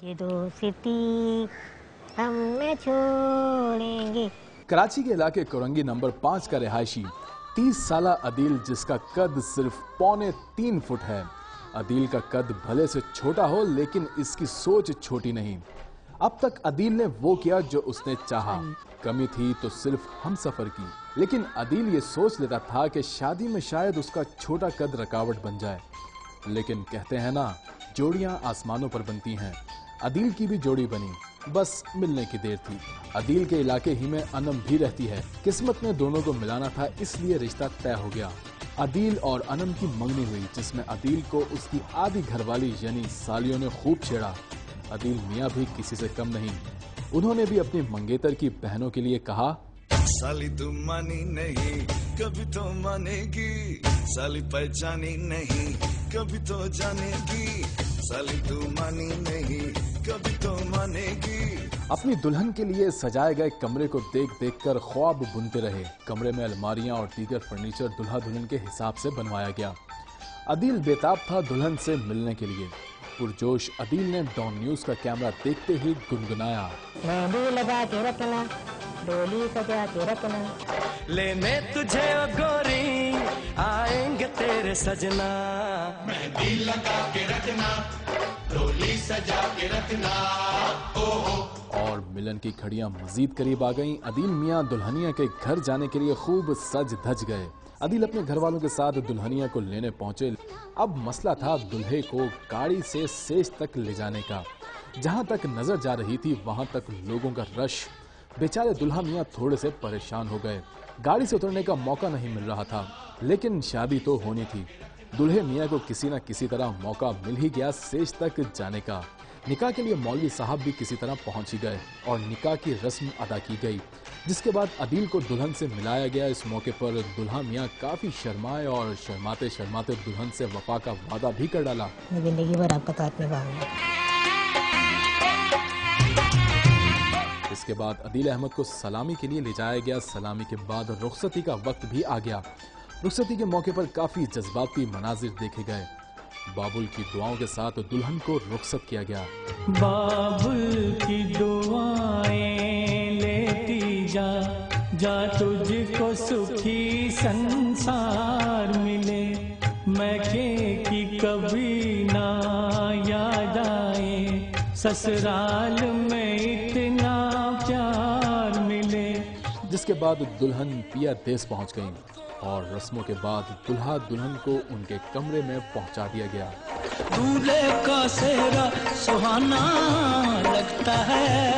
ये दोस्ती हम में छोड़ेंगे। कराची के इलाके कोरंगी नंबर 5 का रिहायशी 30 साला अदील, जिसका कद सिर्फ 3.25 फुट है। अदील का कद भले से छोटा हो, लेकिन इसकी सोच छोटी नहीं। अब तक अदील ने वो किया जो उसने चाहा। कमी थी तो सिर्फ हम सफर की, लेकिन अदील ये सोच लेता था कि शादी में शायद उसका छोटा कद रुकावट बन जाए। लेकिन कहते हैं ना, जोड़ियां आसमानों पर बनती हैं। अदील की भी जोड़ी बनी, बस मिलने की देर थी। अदील के इलाके ही में अनम भी रहती है। किस्मत ने दोनों को मिलाना था, इसलिए रिश्ता तय हो गया। अदील और अनम की मंगनी हुई, जिसमें अदील को उसकी आधी घरवाली यानी सालियों ने खूब छेड़ा। अदील मियाँ भी किसी से कम नहीं। उन्होंने भी अपनी मंगेतर की बहनों के लिए कहा, साली तू मानी नहीं कभी तो मानेगी, साली पहचानी नहीं कभी तो जानेगी, साली तू मानी नहीं कभी तो मानेगी। अपनी दुल्हन के लिए सजाए गए कमरे को देख देख कर ख्वाब बुनते रहे। कमरे में अलमारियां और दीगर फर्नीचर दूल्हा दुल्हन के हिसाब से बनवाया गया। अदील बेताब था दुल्हन से मिलने के लिए। पुरजोश अदील ने डॉन न्यूज का कैमरा देखते ही गुनगुनाया, मेहंदी लगा के रखना, डोली सजा के रखना, लेने तुझे ओ गोरी आएंगे तेरे सजना। मेहंदी लगा के रखना, डोली सजा के रखना, ओहो। और मिलन की घड़ियां मजीद करीब आ गईं। अदील मियां दुल्हनिया के घर जाने के लिए खूब सज धज गए। अदील अपने घर वालों के साथ दुल्हनिया को लेने पहुंचे। अब मसला था दूल्हे को गाड़ी से सेज तक ले जाने का। जहां तक नजर जा रही थी वहां तक लोगों का रश। बेचारे दुल्हा मियां थोड़े से परेशान हो गए। गाड़ी से उतरने का मौका नहीं मिल रहा था, लेकिन शादी तो होनी थी। दूल्हे मियां को किसी न किसी तरह मौका मिल ही गया सेज तक जाने का। निकाह के लिए मौलवी साहब भी किसी तरह पहुंच ही गए और निकाह की रस्म अदा की गई, जिसके बाद अदील को दुल्हन से मिलाया गया। इस मौके पर दुल्हा मियां काफी शर्माए और शर्माते शर्माते दुल्हन से वफा का वादा भी कर डाला। मैं जिंदगी भर आपका साथ निभाऊंगा। इसके बाद अदील अहमद को सलामी के लिए ले जाया गया। सलामी के बाद रुखसती का वक्त भी आ गया। रुखसती के मौके पर काफी जज्बाती मनाजिर देखे गए। बाबुल की दुआओं के साथ दुल्हन को रुखसत किया गया। बाबुल की दुआएं लेती जा, जा तुझको सुखी संसार मिले। मैके की कभी ना याद आए, ससुराल में इतना प्यार मिले। जिसके बाद दुल्हन पिया देश पहुंच गई और रस्मों के बाद दुल्हा दुल्हन को उनके कमरे में पहुंचा दिया गया। दूल्हे का सेहरा सुहाना लगता है,